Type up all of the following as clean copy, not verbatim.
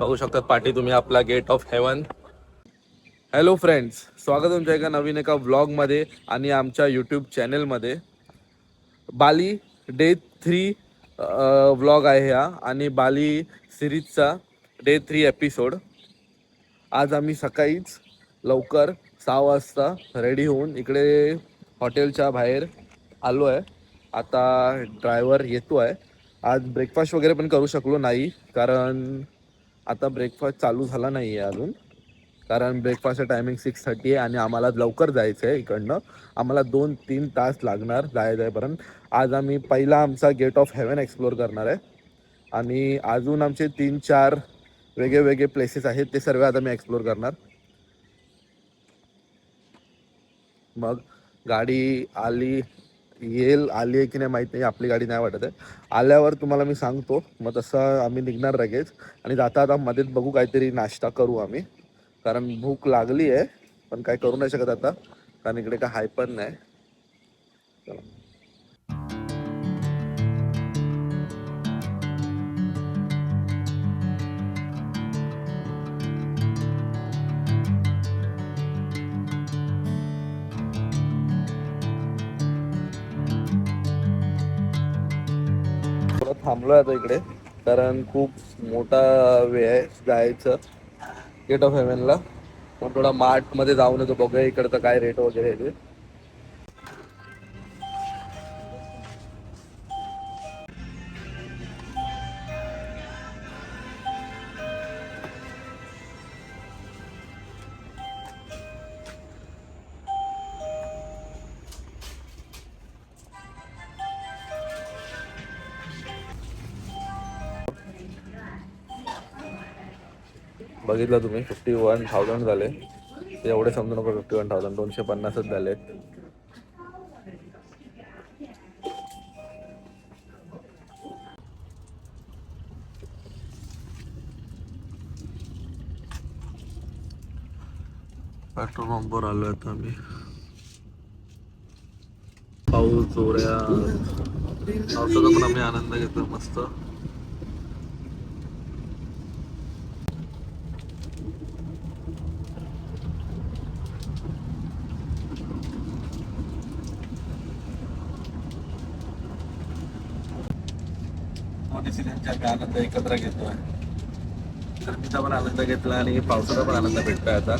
बघू शकतात पाठी तुम्ही आपला gate of heaven. Hello friends, स्वागत तुमच्या एका नवीन व्लॉगमध्ये आणि आमच्या यूट्यूब चॅनलमध्ये. बाली डे 3 व्लॉग आहे हा आणि बाली सिरीजचा डे 3 एपिसोड. आज आम्ही सकाळीच लवकर 6 वाजता रेडी होऊन इकडे हॉटेलच्या बाहेर आलो आहे. आता ड्रायव्हर येतो आहे. आज ब्रेकफास्ट वगैरे पण करू शकलो नाही कारण आता ब्रेकफास्ट चालू झाला नाही आहे अजून. कारण ब्रेकफास्टचा टायमिंग 6:30 आहे आणि आम्हाला लवकर जायचं आहे इकडनं. आम्हाला 2-3 तास लागणार जायपर्यंत. आज आम्ही पहिला आमचा गेट ऑफ हेवन एक्सप्लोअर करणार आहे आणि अजून आमचे 3-4 वेगळे प्लेसेस आहेत, ते सर्व आता मी एक्सप्लोअर करणार. मग गाडी आली आहे की नाही माहीत नाही, आपली गाडी नाही वाटत आहे. आल्यावर तुम्हाला मी सांगतो. मग तसं आम्ही निघणार लगेच आणि आता मध्येच बघू काहीतरी नाश्ता करू आम्ही, कारण भूक लागली आहे. पण काय करू नाही शकत आता, कारण इकडे काय हाय पण नाही. थोडं थांबलो आता इकडे, कारण खूप मोठा वेळ आहे जायचं गेट ऑफ हेवनला. पण थोडा मार्ट मध्ये जाऊन येतो, बघूया इकडचं काय रेट वगैरे आहे ते. बघितलं तुम्ही 51,000 झाले. एवढे समजू नको, 51,000 250च झाले. पेट्रोल पंपवर आलो आता आम्ही. पाऊस जोऱ्या पावसाचा पण आम्ही आनंद घेतो मस्त. आनंद एकत्र घेतोय, गरमीचा पण आनंद घेतला आणि पावसाचा पण आनंद भेटतोय आता.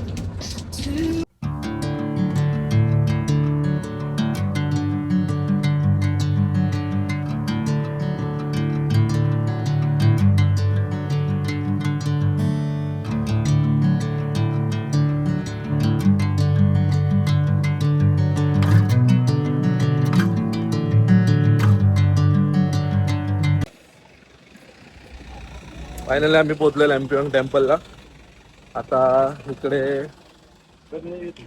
फायनली आम्ही पोहोचलो लॅम्पियोंग टेम्पलला. आता इकडे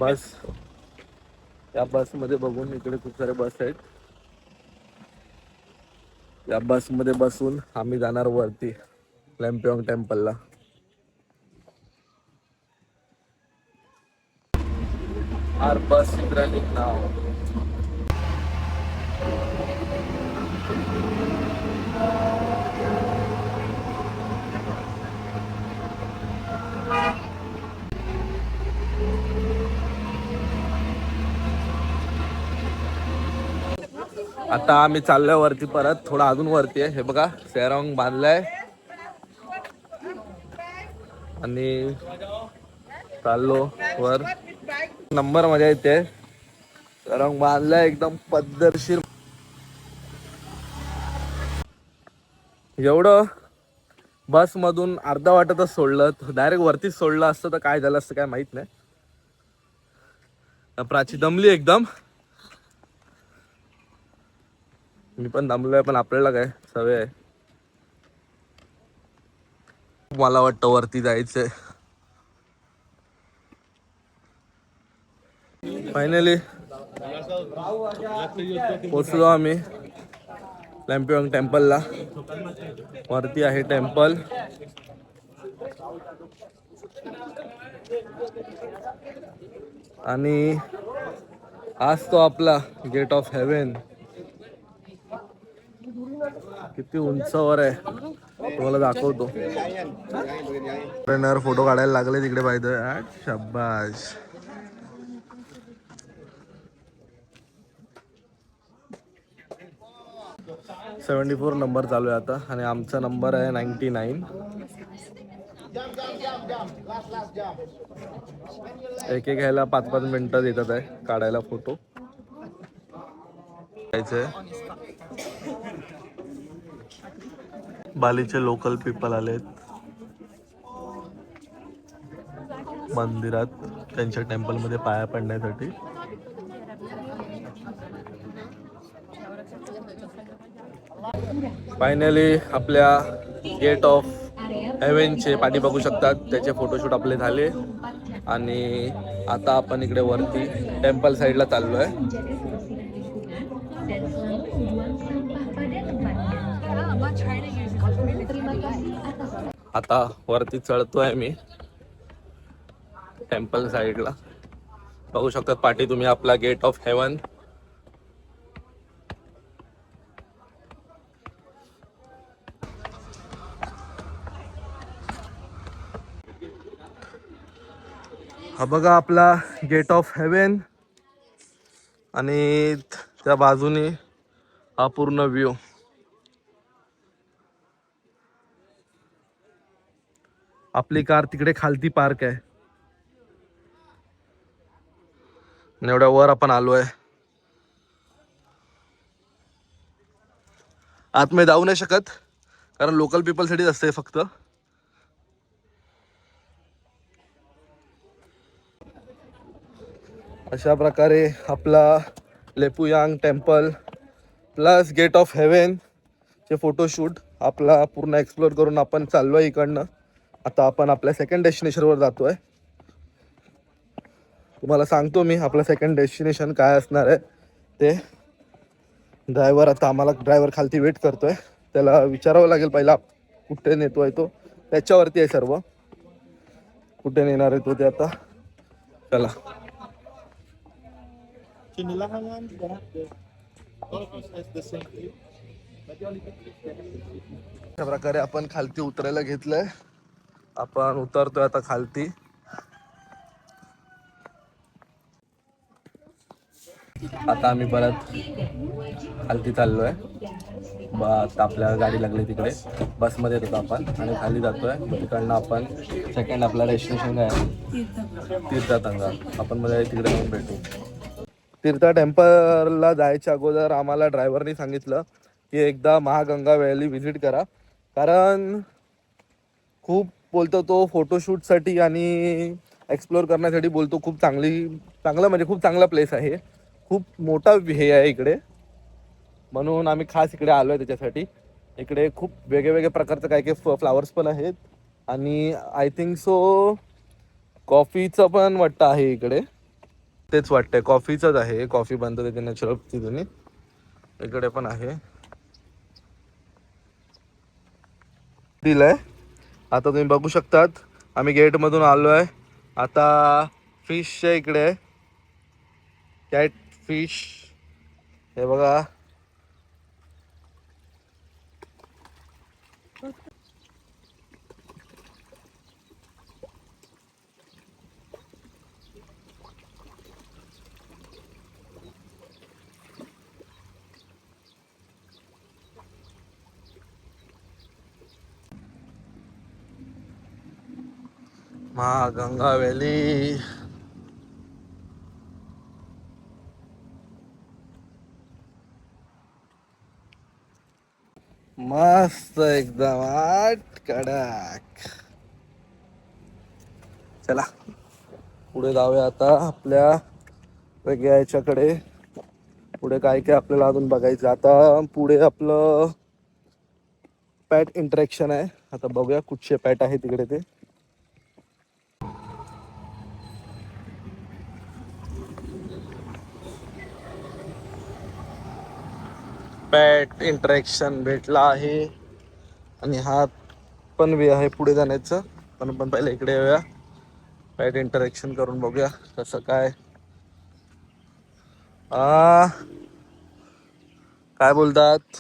बस, या बसमध्ये बघून इकडे खूप सारे बस आहेत. या बसमध्ये बसून आम्ही जाणार वरती लॅम्पियोंग टेम्पलला. आर बस इज रनिंग नाव. आता आम्ही चाललोय वरती परत, थोडा अजून वरती आहे. हे बघा सेरॉंग बांधलाय आणि चाललो वर. नंबर मध्ये येते, सेरॉंग बांधलाय एकदम पद्धतशीर. एवढं बस मधून अर्धा वाटतच सोडलं, डायरेक्ट वरतीच सोडलं असतं तर काय झालं असतं काय माहित नाही. प्राची दमली एकदम, मी पण दमलोय, पण आपल्याला काय सवय आहे. मला वाटतं वरती जायचंय. फायनली पोचलो आम्ही लॅम्पियोंग टेम्पलला. वरती आहे टेम्पल. आणि आज तो आपला गेट ऑफ हेवन. किती उंचावर आहे, तुम्हाला दाखवतो. ट्रेनर फोटो काढायला लागले तिकडे पाहिजे. शाबाश. $74 नंबर चालू आहे आता आणि आमचा नंबर आहे 99. एक एक घ्यायला 5-5 मिनिटं देतात आहे काढायला फोटो. बालीचे लोकल पीपल आलेत मंदिरात त्यांच्या टेम्पलमध्ये पाया पडण्यासाठी. फायनली आपल्या गेट ऑफ हेव्हनचे पाठी बघू शकतात, त्याचे फोटोशूट आपले झाले आणि आता आपण इकडे वरती टेम्पल साईडला चाललो आहे. आता वरती चढतोय मी टेम्पल साईडला. बघू शकतात पाठी तुम्ही आपला गेट ऑफ हेवन. हा बघा आपला गेट ऑफ हेवन आणि त्या बाजूने हा पूर्ण व्ह्यू. आपली कार तिकडे खालती पार्क आहे. एवढ्या वर आपण आलोय. आतमध्ये जाऊ नाही शकत कारण लोकल पीपल साठीच असते फक्त. अशा प्रकारे आपला Lempuyang temple plus gate of heaven चे फोटोशूट आपला पूर्ण एक्सप्लोर करून आपण चाललोय इकडनं. आता आपण आपल्या सेकंड डेस्टिनेशनवर जातोय. तुम्हाला सांगतो मी आपलं सेकंड डेस्टिनेशन काय असणार आहे ते. ड्रायव्हर आता आम्हाला ड्रायव्हर खालती वेट करतोय. त्याला विचारावं लागेल पहिला कुठे नेतोय तो. त्याच्यावरती आहे सर्व कुठे नेणार आहे तो ते. आता चला. अशा प्रकारे आपण खालती उतरायला घेतलंय. आपण उतरतोय आता खालती. आता आम्ही परत खालती चाललोय. आता आपल्या गाडी लागली तिकडे बसमध्ये येतो आपण आणि खाली जातोय. तिकडनं आपण सेकंड आपला डेस्टिनेशन आहे तीर्थगंगा. आपण मध्ये तिकडे जाऊन भेटू. तीर्थ टेम्पलला जायच्या अगोदर आम्हाला ड्रायव्हरनी सांगितलं की एकदा महागंगा व्हॅली व्हिजिट करा, कारण खूप बोलतो तो फोटोशूटसाठी आणि एक्सप्लोअर करण्यासाठी बोलतो. खूप चांगलं म्हणजे खूप चांगला प्लेस आहे. खूप मोठा हे आहे इकडे, म्हणून आम्ही खास इकडे आलो आहे त्याच्यासाठी. इकडे खूप वेगवेगळ्या प्रकारचे काही काही फ्लावर्स पण आहेत आणि आय थिंक सो कॉफीचं पण वाटतं आहे इकडे. तेच वाटतंय कॉफीचंच आहे. कॉफी बनतं तिथे नॅचरल तिथे. इकडे पण आहे दिलंय. आता तुम्ही बघू शकतात आम्ही गेटमधून आलो आहे. आता फिशच्या इकडे कॅट फिश हे बघा. महागंगा व्हॅली. मस्त एकदम आठ कडक. चला पुढे जाऊया आता आपल्या वेगळ्या याच्याकडे. पुढे काय काय आपल्याला अजून बघायचं. आता पुढे आपलं पॅट इंटरॅक्शन आहे. आता बघूया कुठचे पॅट आहे तिकडे ते. पॅट इंटरॅक्शन भेटला आहे आणि हा पण वे आहे पुढे जाण्याचं. पण पहिले इकडे येऊया, पॅट इंटरॅक्शन करून बघूया कसं काय. काय बोलतात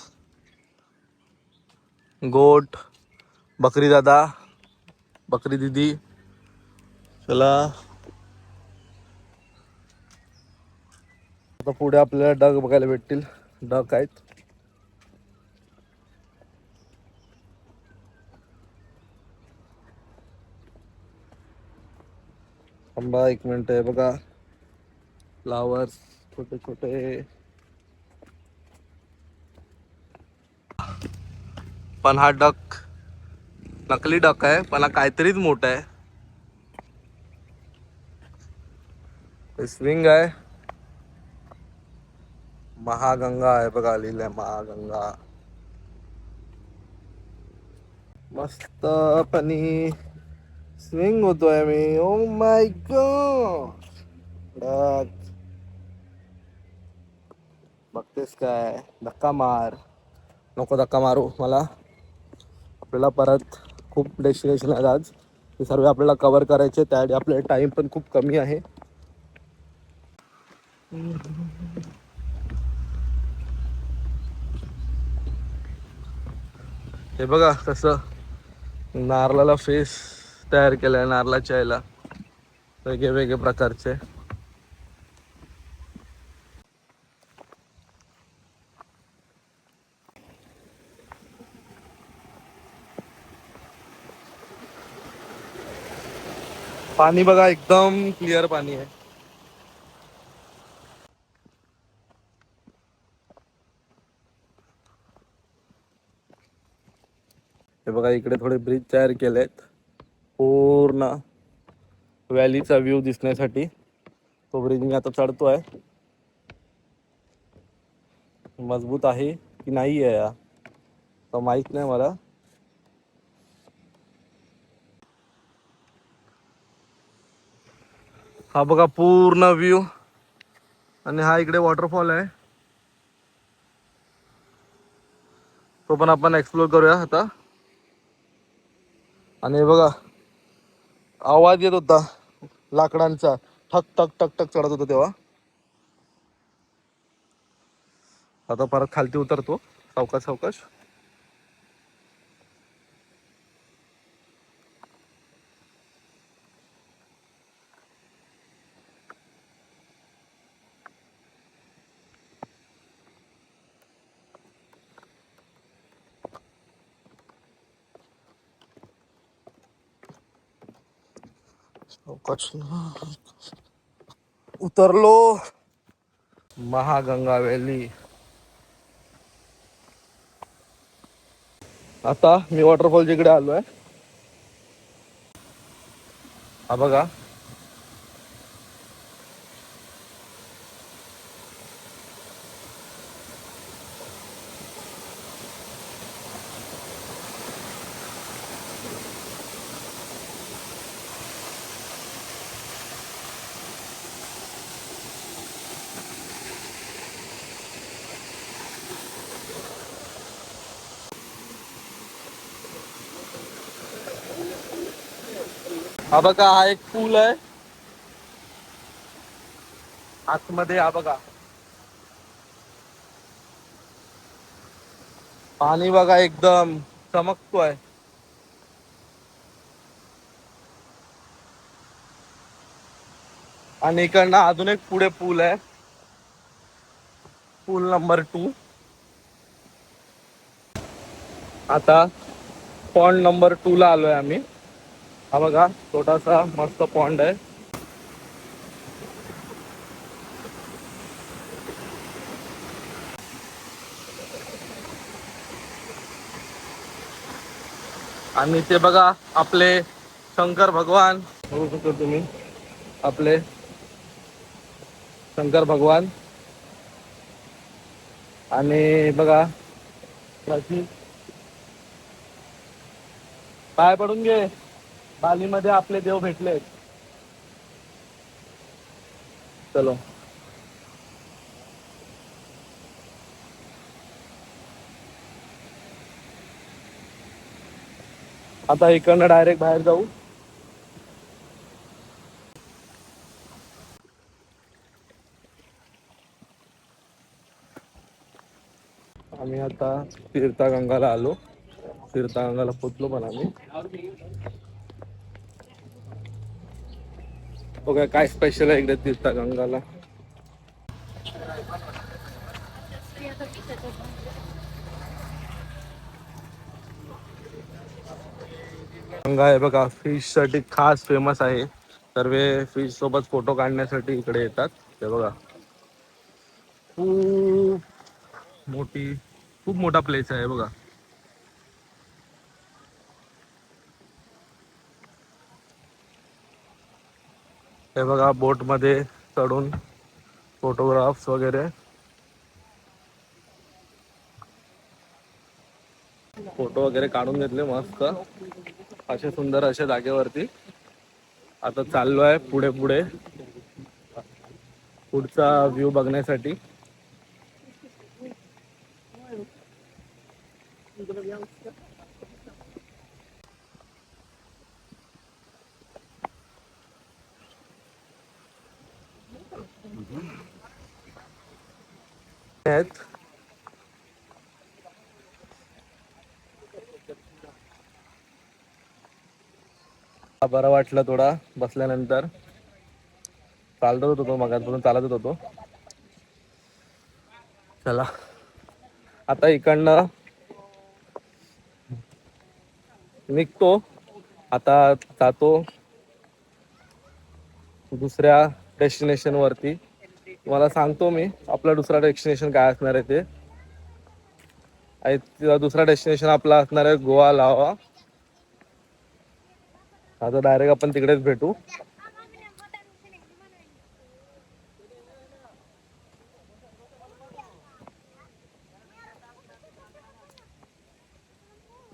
गोट बकरी दादा, बकरी दीदी. चला आता पुढे आपल्याला डग बघायला भेटतील. डक आहेत. थांबा एक मिनिट आहे बघा. फ्लावर्स छोटे छोटे. पण हा डक नकली डक आहे, पण हा काहीतरीच मोठा आहे. स्विंग आहे. महागंगा आहे बघा, लिहिलंय महागंगा. मस्त पाणी स्विंग होतोय मी. Oh my God. बघतेस काय? धक्का मार. नको धक्का मारू मला. आपल्याला परत खूप डेस्टिनेशन आहेत आज. ते सर्व आपल्याला कव्हर करायचे. त्यासाठी आपला टाइम पण खूप कमी आहे. हे बघा कसं नारळाला फेस तयार केलाय. नारळाच्या याला वेगळे वेगळे प्रकारचे. पाणी बघा एकदम क्लिअर पाणी आहे. हे बघा इकडे थोडे ब्रिज तयार केलेत पूर्ण व्हॅलीचा व्ह्यू दिसण्यासाठी. तो ब्रिज मी आता चढतोय. मजबूत आहे की नाही आहे या तर माहित नाही मला. हा बघा पूर्ण व्ह्यू. आणि हा इकडे वॉटरफॉल आहे. तो पण आपण एक्सप्लोर करूया आता. आणि बघा आवाज येत होता लाकडांचा. ठक ठक ठक ठक चढत होता तेव्हा. आता परत खालती उतरतो सावकाश सावकाश. सावकाश उतरलो. महागंगा व्हॅली. आता मी वॉटरफॉलच्या इकडे आलोय. हा बघा. हा बघा हा एक पूल आहे आतमध्ये. हा बघा पाणी बघा एकदम चमकतोय. आणि इकडनं अजून एक पुढे पूल आहे. पूल नंबर 2. आता पॉइंट नंबर 2 ला आलोय आम्ही. हा बघा छोटासा मस्त पॉन्ड आहे. आणि ते बघा आपले शंकर भगवान. बघू शकता तुम्ही आपले शंकर भगवान. आणि बघा पाय पडून घे. बालीमध्ये आपले देव भेटले. चलो. आता इकडनं डायरेक्ट बाहेर जाऊ. आम्ही आता तीर्थगंगाला आलो. तीर्थगंगाला पोचलो पण आम्ही. बघा काय स्पेशल आहे इकडे तीर्थगंगाला. गंगा आहे बघा, फिश साठी खास फेमस आहे. सर्व फिश सोबत फोटो काढण्यासाठी इकडे येतात. ते बघा खूप खूप मोठा प्लेस आहे बघा. हे बघा बोट मध्ये चढून फोटोग्राफ्स वगैरे, फोटो वगैरे काढून घेतले मस्त असे सुंदर अशा जागेवरती. आता चाललोय पुढे पुढे पुढचा व्ह्यू बघण्यासाठी. आहेत बरं वाटलं थोडा बसल्यानंतर. चालतच होतो मगाचपासून चालतच होतो. चला आता इकडनं निघतो. आता जातो दुसऱ्या डेस्टिनेशन वरती. तुम्हाला सांगतो मी आपला दुसरा डेस्टिनेशन काय असणार आहे ते. दुसरा डेस्टिनेशन आपला असणार आहे गोवा लावा. आता डायरेक्ट आपण तिकडेच भेटू.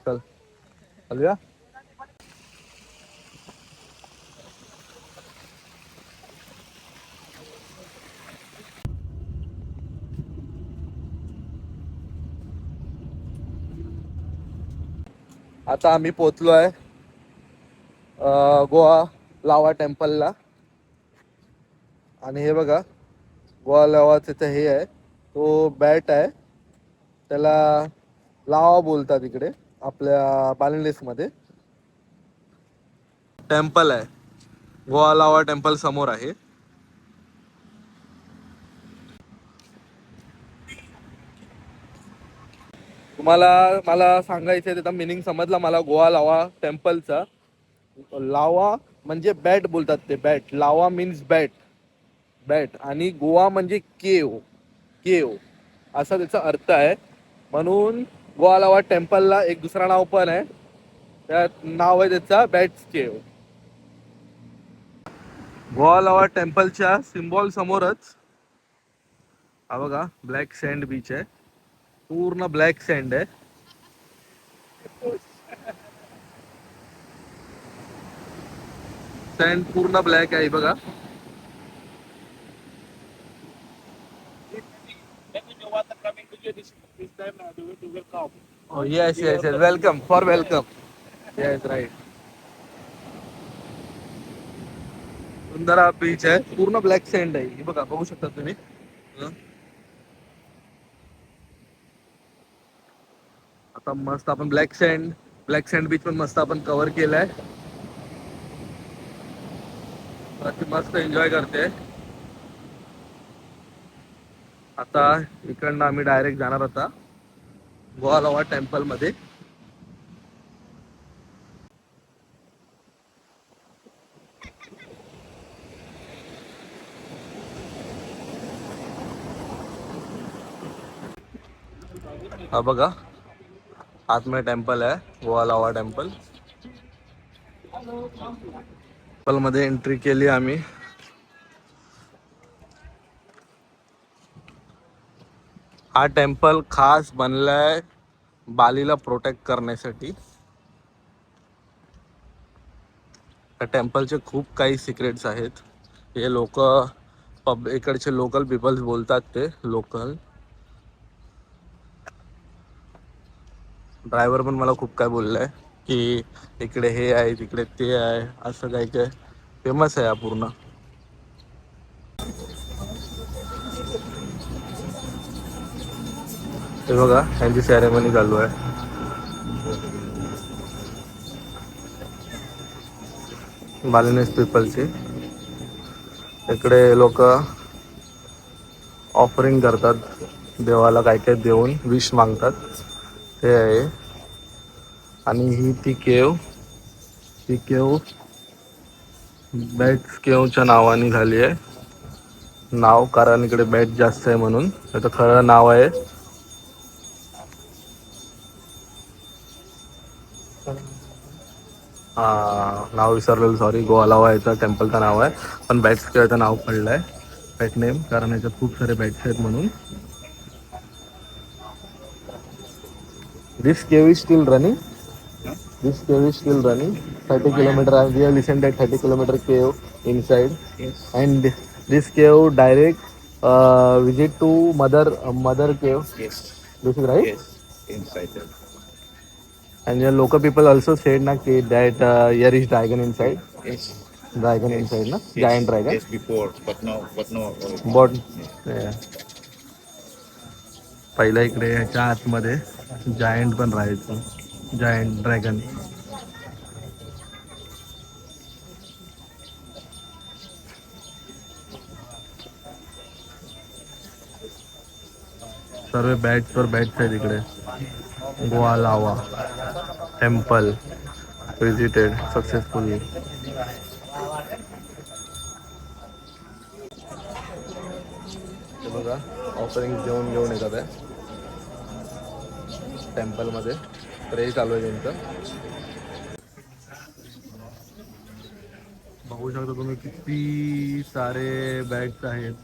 चल चालूया. आता आम्ही पोचलो आहे गोवा लावा टेम्पलला. आणि हे बघा गोवा लावाचं इथे हे आहे, तो बॅट आहे, त्याला लावा बोलतात इकडे आपल्या बालिंगलेस मध्ये. टेम्पल आहे, गोवा लावा टेम्पल समोर आहे. तुम्हाला मला सांगायचं त्याचा मिनिंग समजला मला गोवा लावा टेम्पलचा. लावा म्हणजे बॅट बोलतात ते, बॅट. लावा मीन्स बॅट, बॅट. आणि गोवा म्हणजे केव, केव असा त्याचा अर्थ आहे. म्हणून गोवा लावा टेम्पलला एक दुसरा नाव पण आहे, त्या नाव आहे त्याचा बॅट्स केव. गोवा लावा टेम्पलच्या सिम्बॉल समोरच हा बघा ब्लॅक सँड बीच आहे, पूर्ण ब्लॅक सँड आहे. सँड पूर्ण ब्लॅक आहे बघा. Oh yes, yes, yes. Welcome, for welcome. Yes, right. सुंदर हा बीच आहे, पूर्ण ब्लॅक सँड आहे. हे बघा बघू शकता तुम्ही. आता मस्त आपण ब्लॅक सँड बीच पण मस्त आपण कव्हर केलाय. मस्त एन्जॉय करते. आता इकडनं आम्ही डायरेक्ट जाणार होता गोवा लावा टेम्पल मध्ये. हा बघा आतमध्ये टेम्पल आहे गोवा लावा टेम्पल. टेम्पल मध्ये एंट्री केली आम्ही. हा टेम्पल खास बनलाय बालीला प्रोटेक्ट करण्यासाठी. त्या टेम्पलचे खूप काही सिक्रेट्स आहेत. हे लोक इकडचे लोकल पीपल्स बोलतात, ते लोकल ड्रायव्हर पण मला खूप काय बोललाय की इकडे हे आहे तिकडे ते आहे, असं काय काय फेमस आहे हा पूर्ण. हे बघा यांची सेरेमनी चालू आहे. बालिनेस पीपलची. इकडे लोक ऑफरिंग करतात, देवाला काय काय देऊन विश मागतात ते आहे. आणि ही ती केव, ती केव बॅट्स केवच्या नावाने झाली आहे. नाव कारण इकडे बॅट जास्त आहे म्हणून. त्याचं खरं नाव आहे नाव विसरलेलं, सॉरी. गोवालावा याचं टेम्पलचं नाव आहे, पण बॅट्स केवचं नाव पडलं आहे बॅट नेम, कारण याच्यात खूप सारे बॅट्स आहेत म्हणून. दिस केव is steel running. This cave is still running. 30 kilometer. We have listened that 30-kilometer cave inside. Yes. And this cave direct visit to mother cave. Yes. This is right. Yes. Inside them. And your local people also said na that here is dragon inside. Yes. Dragon Yes. inside na. Yes. Giant dragon. Yes, before, but no. But Yes. पहिला इकडे ह्याच्या आतमध्ये giant पण राहायचं. Giant dragon. सर्व बॅट्सवर bats आहेत इकडे. गोवा लावा टेम्पल विजिटेड सक्सेसफुली. बघा ऑफरिंग घेऊन येतात आहे टेम्पलमध्ये. प्रे चालू आहे त्यांचं. बघू शकता तुम्ही किती सारे बॅग्स आहेत.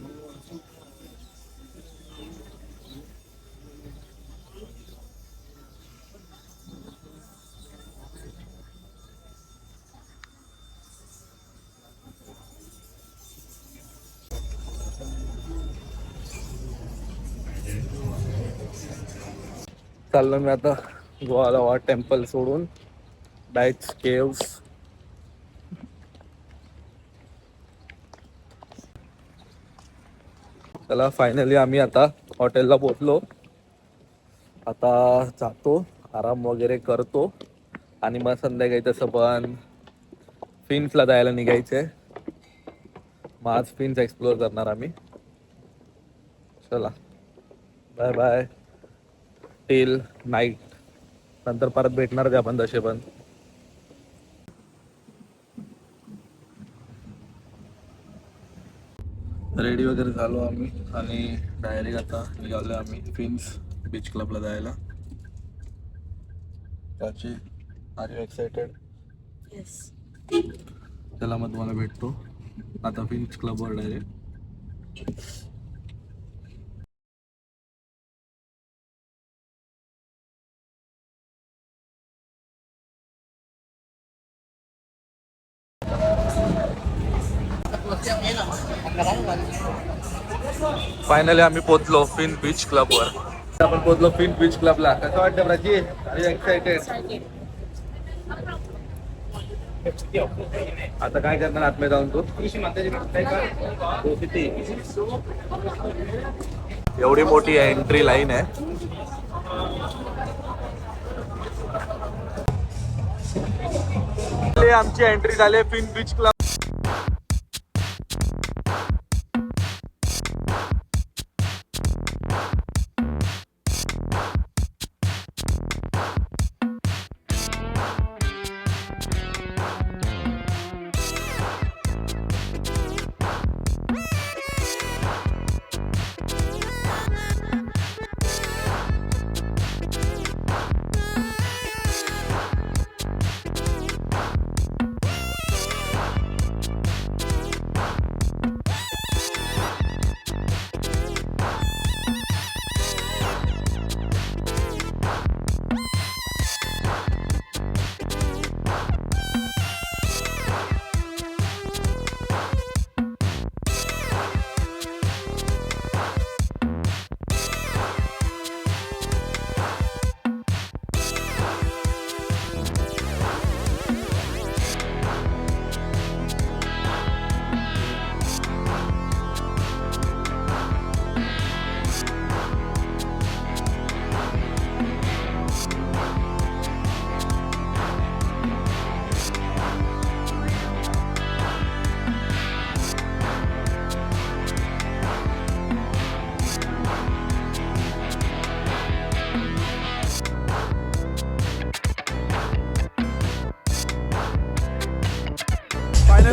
चाललो मी आता गोवालावा टेम्पल सोडून बॅट्स केव्स. चला फायनली आम्ही आता हॉटेलला पोहोचलो. आता जातो, आराम वगैरे करतो आणि मग संध्याकाळी तसं पण फिन्सला जायला निघायचंय. मग आज फिन्स एक्सप्लोअर करणार आम्ही. चला बाय बाय टिल नाईट. नंतर परत भेटणार ते आपण तसे पण. रेडी वगैरे झालो आम्ही आणि डायरेक्ट आता निघालो आम्ही फिन्स बीच क्लबला जायला. त्याची आर यू एक्सायटेड? येस. चला मग तुम्हाला भेटतो आता फिन्स क्लबवर डायरेक्ट. फायनली आम्ही पोहोचलो फिन्स बीच क्लबवर. आपण पोहोचलो फिन्स बीच क्लबला. कसं वाटतं प्राची? R you excited? आता काय करणार आतमध्ये जाऊन तू? एवढी मोठी एंट्री लाईन आहे. आमची एंट्री झाली फिन्स बीच क्लब.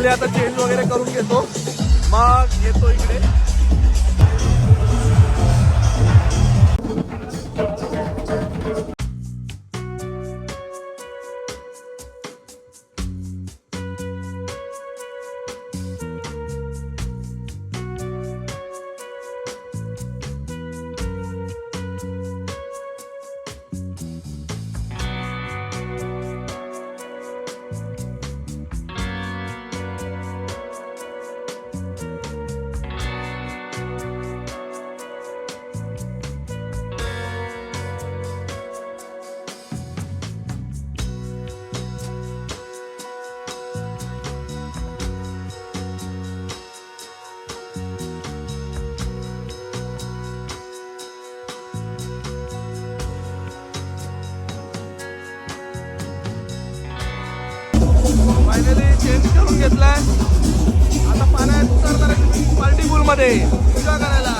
फायनली आता चेंज वगैरे करून घेतो, मग येतो इकडे. फायनली चेंज करून घेतलाय. आता पाण्यात उतरणार आहे पार्टी पूल मध्ये पूजा करायला.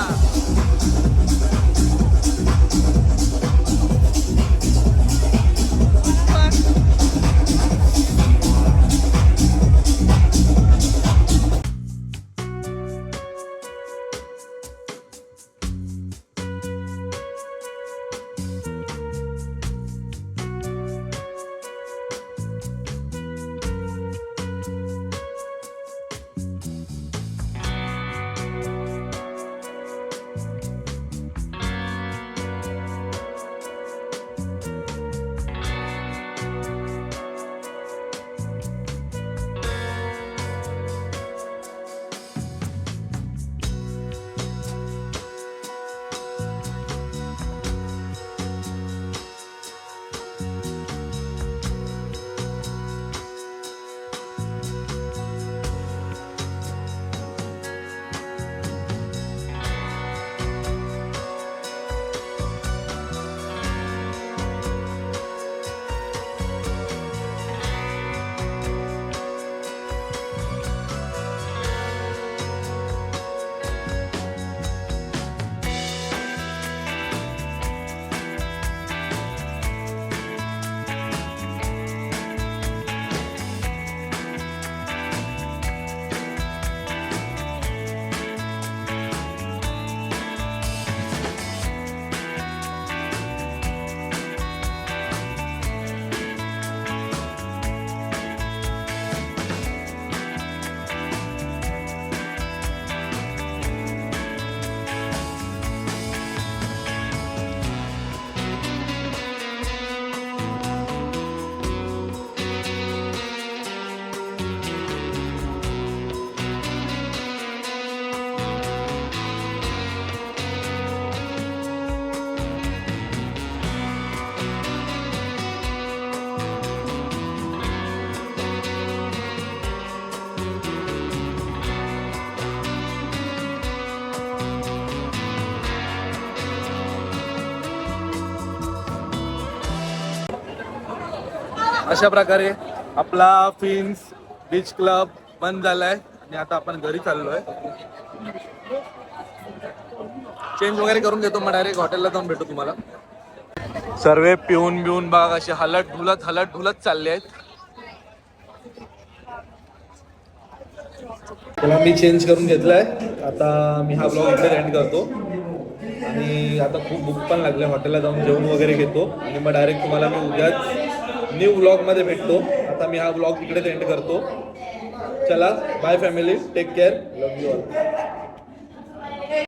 अशा प्रकारे आपला फिन्स बीच क्लब बंद झालाय आणि आता आपण घरी चाललोय. चेंज वगैरे करून घेतो, मग डायरेक्ट हॉटेलला जाऊन भेटू तुम्हाला. सर्व पिऊन बिऊन बाग असे हलत ढुलत चालले आहेत. त्याला मी चेंज करून घेतलाय. आता मी हा ब्लॉग इथे एंड करतो आणि आता खूप भूक पण लागले. हॉटेलला जाऊन जेवण वगैरे घेतो आणि मग डायरेक्ट तुम्हाला मी उद्याच न्यू व्लॉगमध्ये भेटतो. आता मी हा व्लॉग इकडेच एंड करतो. चला bye family, take care, love you all.